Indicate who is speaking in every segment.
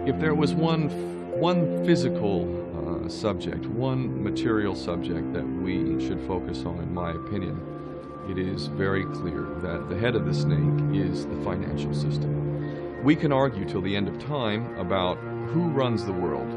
Speaker 1: If there was one physical subject, one material subject that we should focus on, in my opinion, it is very clear that the head of the snake is the financial system. We can argue till the end of time about who runs the world.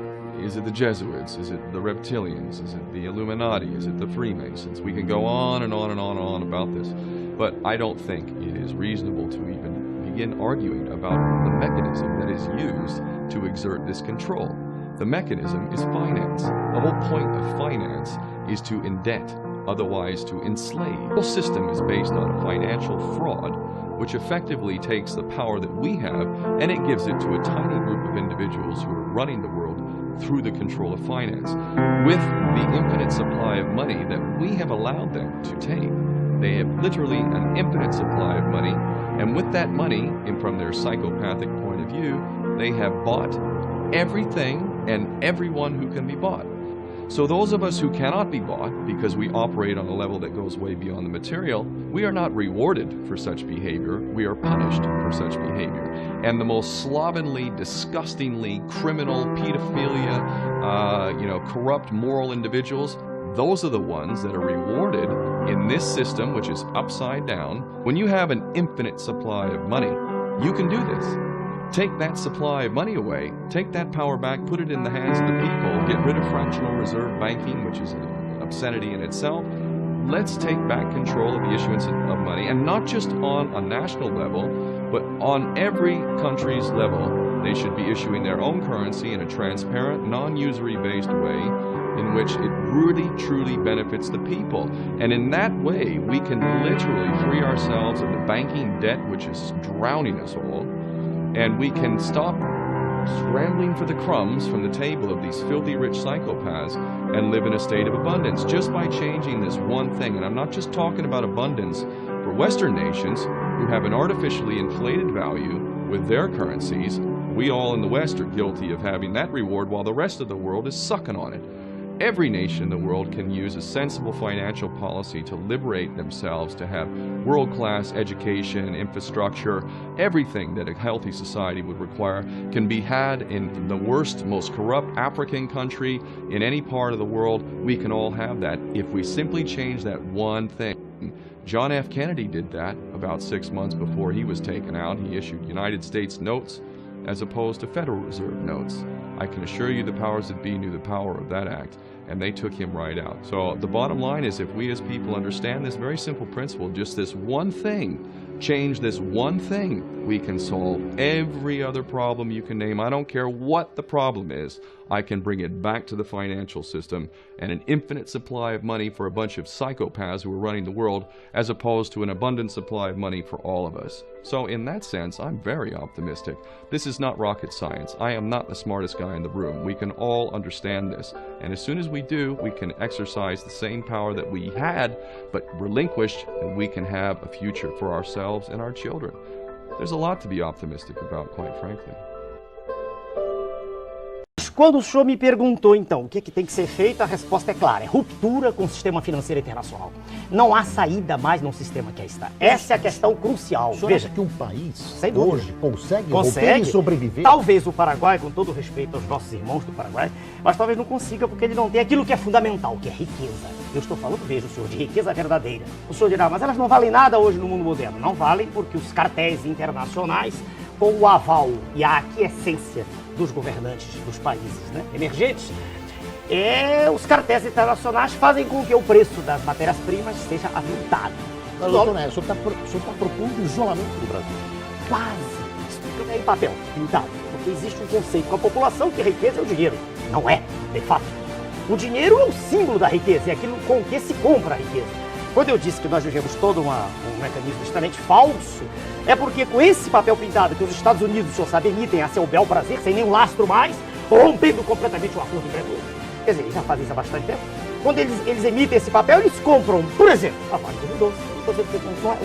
Speaker 1: Is it the Jesuits? Is it the reptilians? Is it the Illuminati? Is it the Freemasons? We can go on and on and on and on about this, but I don't think it is reasonable to even begin arguing about the mechanism that is used to exert this control. The mechanism is finance. The whole point of finance is to indebt, otherwise to enslave. The whole system is based on financial fraud, which effectively takes the power that we have and it gives it to a tiny group of individuals who are running the world through the control of finance. With the infinite supply of money that we have allowed them to take, they have literally an infinite supply of money, and with that money, and from their psychopathic point of view, they have bought everything and everyone who can be bought. So those of us who cannot be bought, because we operate on a level that goes way beyond the material, we are not rewarded for such behavior, we are punished for such behavior. And the most slovenly, disgustingly criminal, pedophilia, corrupt moral individuals, those are the ones that are rewarded in this system, which is upside down. When you have an infinite supply of money, you can do this. Take that supply of money away, take that power back, put it in the hands of the people, get rid of fractional reserve banking, which is an obscenity in itself. Let's take back control of the issuance of money, and not just on a national level, but on every country's level. They should be issuing their own currency in a transparent, non-usury based way in which it really, truly benefits the people. And in that way, we can literally free ourselves of the banking debt, which is drowning us all. And we can stop scrambling for the crumbs from the table of these filthy rich psychopaths and live in a state of abundance just by changing this one thing. And I'm not just talking about abundance for Western nations who have an artificially inflated value with their currencies. We all in the West are guilty of having that reward while the rest of the world is sucking on it. Every nation in the world can use a sensible financial policy to liberate themselves, to have world-class education, infrastructure, everything that a healthy society would require can be had in the worst, most corrupt African country, in any part of the world. We can all have that if we simply change that one thing. John F. Kennedy did that about 6 months before he was taken out. He issued United States notes as opposed to Federal Reserve notes. I can assure you the powers that be knew the power of that act, and they took him right out. So the bottom line is, if we as people understand this very simple principle, just this one thing, change this one thing, we can solve every other problem you can name. I don't care what the problem is. I can bring it back to the financial system and an infinite supply of money for a bunch of psychopaths who are running the world, as opposed to an abundant supply of money for all of us. So in that sense, I'm very optimistic. This is not rocket science. I am not the smartest guy in the room. We can all understand this. And as soon as we do, we can exercise the same power that we had, but relinquished, and we can have a future for ourselves and our children. There's a lot to be optimistic about, quite frankly.
Speaker 2: Quando o senhor me perguntou, então, o que tem que ser feito, a resposta é clara: é ruptura com o sistema financeiro internacional. Não há saída mais num sistema que aí está. Essa é a questão crucial.
Speaker 3: O senhor
Speaker 2: Veja,
Speaker 3: acha que um país
Speaker 2: dúvida.
Speaker 3: hoje consegue e sobreviver?
Speaker 2: Talvez o Paraguai, com todo respeito aos nossos irmãos do Paraguai, mas talvez não consiga, porque ele não tem aquilo que é fundamental, que é riqueza. Eu estou falando, veja, o senhor, de riqueza verdadeira. O senhor dirá, mas elas não valem nada hoje no mundo moderno. Não valem porque os cartéis internacionais, com o aval e a aquiescência dos governantes dos países, né, emergentes, os cartéis internacionais fazem com que o preço das matérias-primas seja aviltado.
Speaker 3: Mas, doutor Neto, o senhor está propondo o isolamento do Brasil.
Speaker 2: Quase. Isso é em papel, pintado. Porque existe um conceito com a população que a riqueza é o dinheiro. Não é, de fato. O dinheiro é o símbolo da riqueza, é aquilo com que se compra a riqueza. Quando eu disse que nós vivemos todo um mecanismo extremamente falso, é porque com esse papel pintado que os Estados Unidos, o senhor sabe, emitem a seu bel prazer, sem nenhum lastro mais, rompendo completamente o acordo de Bretton Woods. Quer dizer, eles já fazem isso há bastante tempo. Quando eles emitem esse papel, eles compram, por exemplo, a Vale do Rio Doce.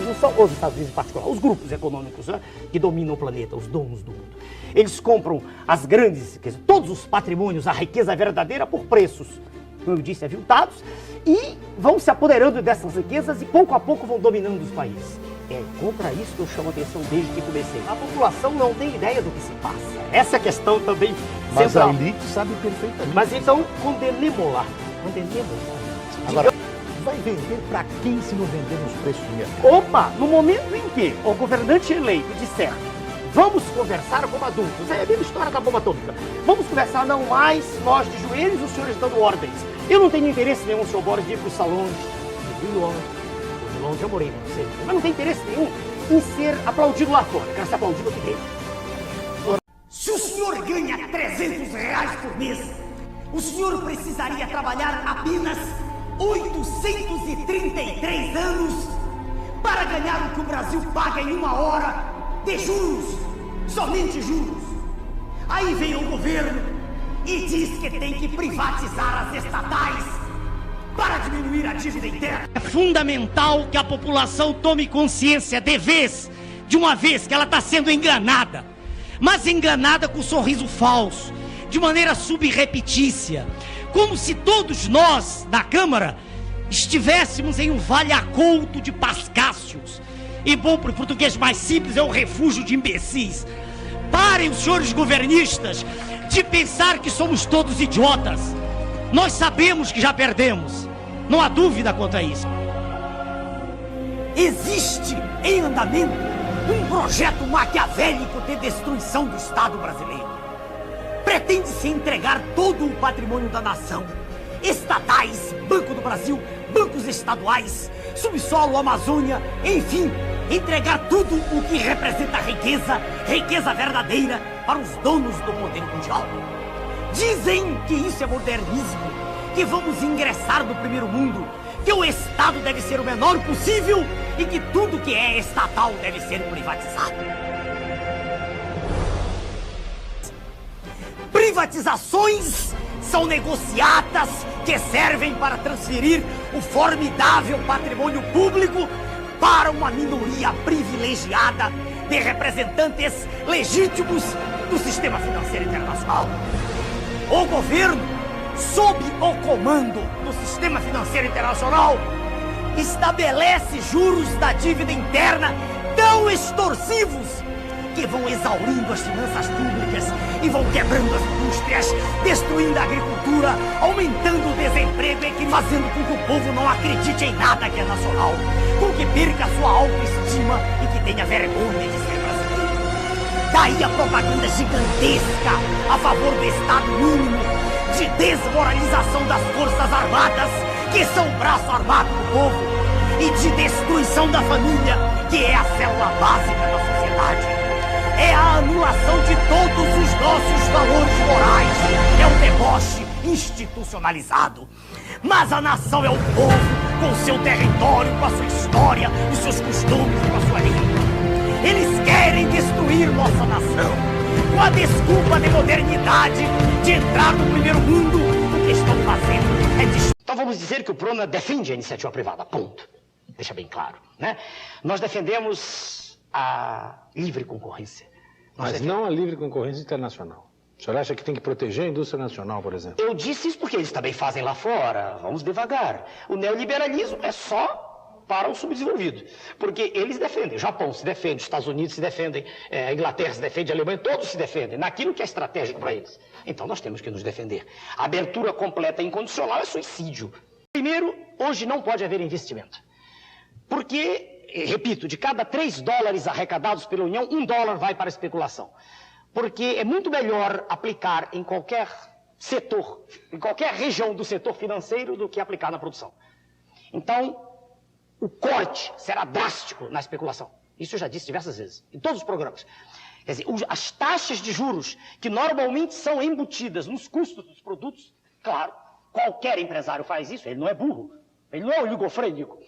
Speaker 2: Não são os Estados Unidos em particular, os grupos econômicos, né, que dominam o planeta, os donos do mundo. Eles compram as grandes, quer dizer, todos os patrimônios, a riqueza verdadeira, por preços, como eu disse, aviltados, e vão se apoderando dessas riquezas e pouco a pouco vão dominando os países. É contra isso que eu chamo a atenção desde que comecei. A população não tem ideia do que se passa. Essa é a questão também
Speaker 3: Mas
Speaker 2: central.
Speaker 3: a elite sabe perfeitamente.
Speaker 2: Mas então, condenemos-la. Condenemos-la.
Speaker 3: Agora, vai vender para quem se não vender nos preços de mercado?
Speaker 2: Opa, no momento em que o governante eleito disser vamos conversar como adultos, é a mesma história da bomba atômica, vamos conversar não mais nós de joelhos, os senhores dando ordens. Eu não tenho interesse nenhum, senhor Boris, de ir para os salões de Londres, eu morei, não sei, mas não tenho interesse nenhum em ser aplaudido lá fora, quero ser aplaudido aqui dentro.
Speaker 4: Se o senhor ganha R$300 por mês, o senhor precisaria trabalhar apenas 833 anos para ganhar o que o Brasil paga em 1 hora de juros, somente juros. Aí vem o governo e diz que tem que privatizar as estatais para diminuir a dívida interna. É fundamental que a população tome consciência de uma vez que ela está sendo enganada, mas enganada com um sorriso falso, de maneira subrepetícia, como se todos nós, da Câmara, estivéssemos em um vale acolto de pascácios. E bom, para o português mais simples, é um refúgio de imbecis. Parem os senhores governistas de pensar que somos todos idiotas. Nós sabemos que já perdemos, não há dúvida quanto a isso. Existe em andamento um projeto maquiavélico de destruição do Estado brasileiro. Pretende-se entregar todo o patrimônio da nação, estatais, Banco do Brasil, bancos estaduais, subsolo, Amazônia, enfim, entregar tudo o que representa riqueza, riqueza verdadeira, para os donos do poder mundial. Dizem que isso é modernismo, que vamos ingressar no primeiro mundo, que o Estado deve ser o menor possível e que tudo que é estatal deve ser privatizado. Privatizações são negociatas que servem para transferir o formidável patrimônio público para uma minoria privilegiada de representantes legítimos do sistema financeiro internacional. O governo, sob o comando do sistema financeiro internacional, estabelece juros da dívida interna tão extorsivos que vão exaurindo as finanças públicas e vão quebrando as indústrias, destruindo a agricultura, aumentando o desemprego e fazendo com que o povo não acredite em nada que é nacional, com que perca a sua autoestima e que tenha vergonha de ser brasileiro. Daí a propaganda gigantesca a favor do Estado mínimo, de desmoralização das Forças Armadas, que são o braço armado do povo, e de destruição da família, que é a célula básica da sociedade. É a anulação de todos os nossos valores morais. É um deboche institucionalizado. Mas a nação é o povo, com o seu território, com a sua história, os seus costumes, com a sua língua. Eles querem destruir nossa nação, com a desculpa de modernidade, de entrar no primeiro mundo. O que estão fazendo é destruir.
Speaker 2: Então vamos dizer que o PRONA defende a iniciativa privada, ponto. Deixa bem claro, né? Nós defendemos a livre concorrência.
Speaker 3: Mas não a livre concorrência internacional. O senhor acha que tem que proteger a indústria nacional, por exemplo?
Speaker 2: Eu disse isso porque eles também fazem lá fora. Vamos devagar. O neoliberalismo é só para o subdesenvolvido. Porque eles defendem. O Japão se defende, os Estados Unidos se defendem, a Inglaterra se defende, a Alemanha, todos se defendem naquilo que é estratégico para eles. Então nós temos que nos defender. A abertura completa e incondicional é suicídio. Primeiro, hoje não pode haver investimento. Porque, repito, de cada $3 arrecadados pela União, $1 vai para a especulação. Porque é muito melhor aplicar em qualquer setor, em qualquer região do setor financeiro, do que aplicar na produção. Então, o corte será drástico na especulação. Isso eu já disse diversas vezes, em todos os programas. Quer dizer, as taxas de juros, que normalmente são embutidas nos custos dos produtos, claro, qualquer empresário faz isso, ele não é burro. Ele não é oligofrênico.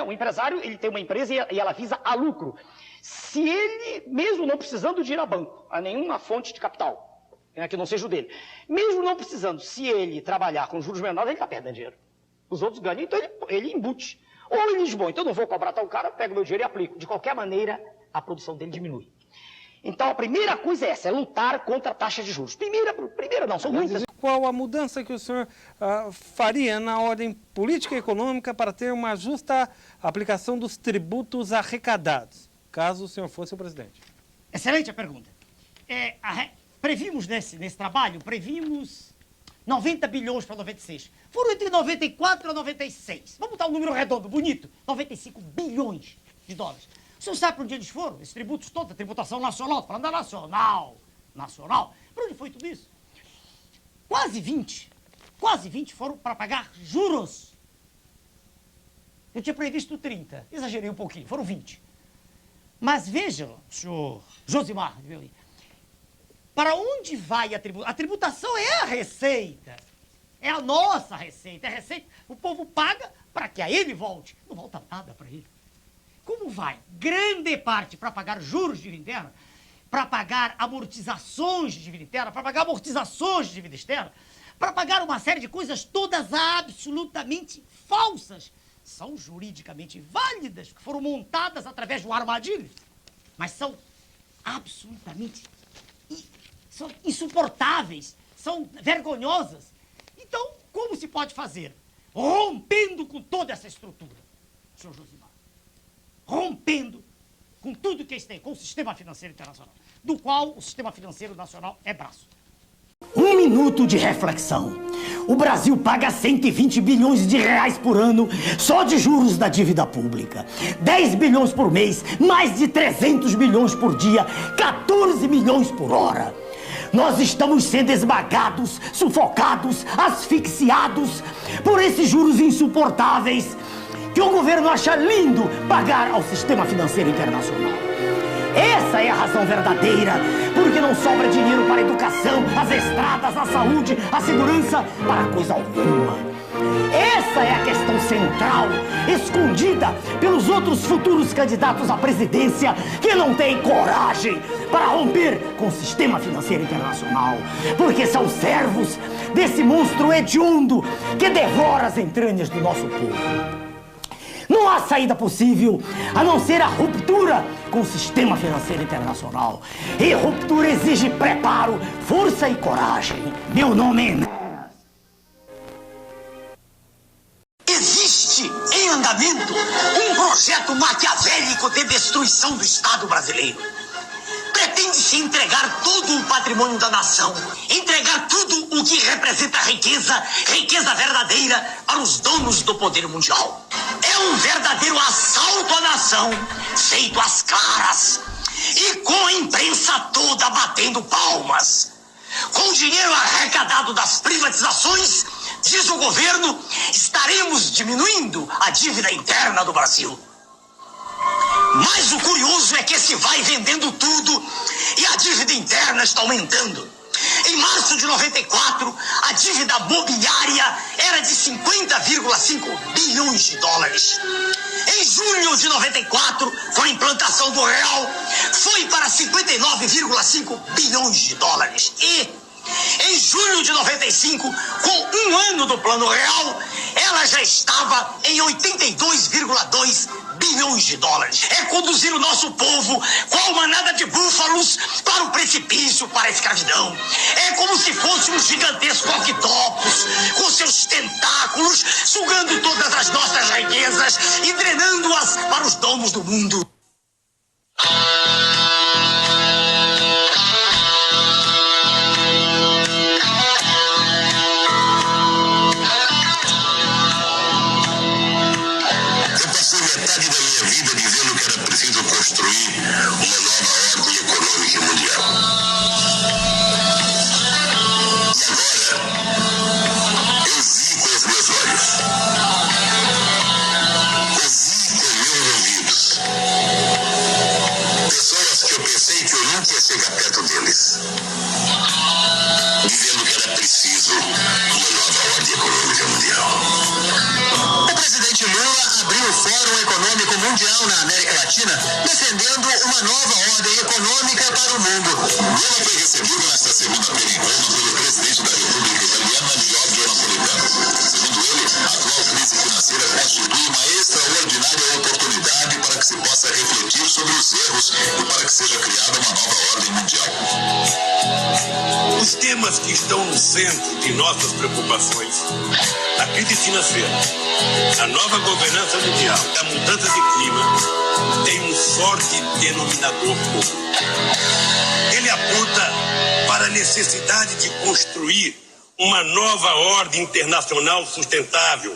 Speaker 2: O empresário, ele tem uma empresa e ela visa a lucro. Se ele, mesmo não precisando de ir a banco, a nenhuma fonte de capital, que não seja o dele, mesmo não precisando, se ele trabalhar com juros menores, ele está perdendo dinheiro. Os outros ganham, então ele embute. Ou ele diz, bom, então não vou cobrar tal cara, pego meu dinheiro e aplico. De qualquer maneira, a produção dele diminui. Então, a primeira coisa é essa, é lutar contra a taxa de juros. Primeira não, são muitas.
Speaker 5: qual a mudança que o senhor faria na ordem política e econômica para ter uma justa aplicação dos tributos arrecadados, caso o senhor fosse o presidente?
Speaker 4: Excelente a pergunta. Previmos nesse trabalho, 90 bilhões para 96. Foram entre 94 e 96. Vamos botar um número redondo, bonito. 95 bilhões de dólares. O senhor sabe para onde eles foram? Esses tributos todos, a tributação nacional, falando da nacional. Para onde foi tudo isso? Quase 20 foram para pagar juros. Eu tinha previsto 30, exagerei um pouquinho, foram 20. Mas vejam, senhor Josimar, para onde vai a tributação? A tributação é a receita. É a nossa receita. É a receita. O povo paga para que a ele volte. Não volta nada para ele. Como vai? Grande parte para pagar juros de dívida interna, para pagar amortizações de dívida interna, para pagar amortizações de dívida externa, para pagar uma série de coisas todas absolutamente falsas. São juridicamente válidas, que foram montadas através de uma armadilha, mas são absolutamente são insuportáveis, são vergonhosas. Então, como se pode fazer? Rompendo com toda essa estrutura, senhor Josimar. Rompendo com tudo que eles têm, com o sistema financeiro internacional, do qual o sistema financeiro nacional é braço. Um minuto de reflexão. O Brasil paga 120 bilhões de reais por ano só de juros da dívida pública. 10 bilhões por mês, mais de 300 bilhões por dia, 14 milhões por hora. Nós estamos sendo esmagados, sufocados, asfixiados por esses juros insuportáveis que o governo acha lindo pagar ao sistema financeiro internacional. Essa é a razão verdadeira, porque não sobra dinheiro para a educação, as estradas, a saúde, a segurança, para coisa alguma. Essa é a questão central, escondida pelos outros futuros candidatos à presidência que não têm coragem para romper com o sistema financeiro internacional, porque são servos desse monstro hediondo que devora as entranhas do nosso povo. Não há saída possível a não ser a ruptura com o sistema financeiro internacional. E ruptura exige preparo, força e coragem. Meu nome é...
Speaker 6: Existe em andamento um projeto maquiavélico de destruição do Estado brasileiro. Pretende-se entregar todo o patrimônio da nação, entregar tudo o que representa riqueza verdadeira para os donos do poder mundial. É um verdadeiro assalto à nação, feito às claras, e com a imprensa toda batendo palmas. Com o dinheiro arrecadado das privatizações, diz o governo, estaremos diminuindo a dívida interna do Brasil. Mas o curioso é que se vai vendendo tudo e a dívida interna está aumentando. Em março de 94, a dívida mobiliária era de 50,5 bilhões de dólares. Em junho de 94, com a implantação do real, foi para 59,5 bilhões de dólares. E em julho de 95, com um ano do Plano Real, ela já estava em 82,2 bilhões de dólares. É conduzir o nosso povo, qual manada de búfalos, para o precipício, para a escravidão. É como se fosse um gigantesco octopus, com seus tentáculos, sugando todas as nossas riquezas e drenando-as para os donos do mundo.
Speaker 7: Mundial na América Latina, defendendo uma nova ordem econômica para o mundo. Lula foi recebido nesta segunda-feira em Roma pelo presidente da República Italiana, Giorgio Napolitano. Segundo ele, a atual crise financeira constitui uma extraordinária oportunidade para que se possa refletir sobre os erros e para que seja criada uma nova ordem mundial. O
Speaker 8: Os temas que estão no centro de nossas preocupações, a crise financeira, a nova governança mundial, a mudança de clima, tem um forte denominador comum. Ele aponta para a necessidade de construir uma nova ordem internacional sustentável,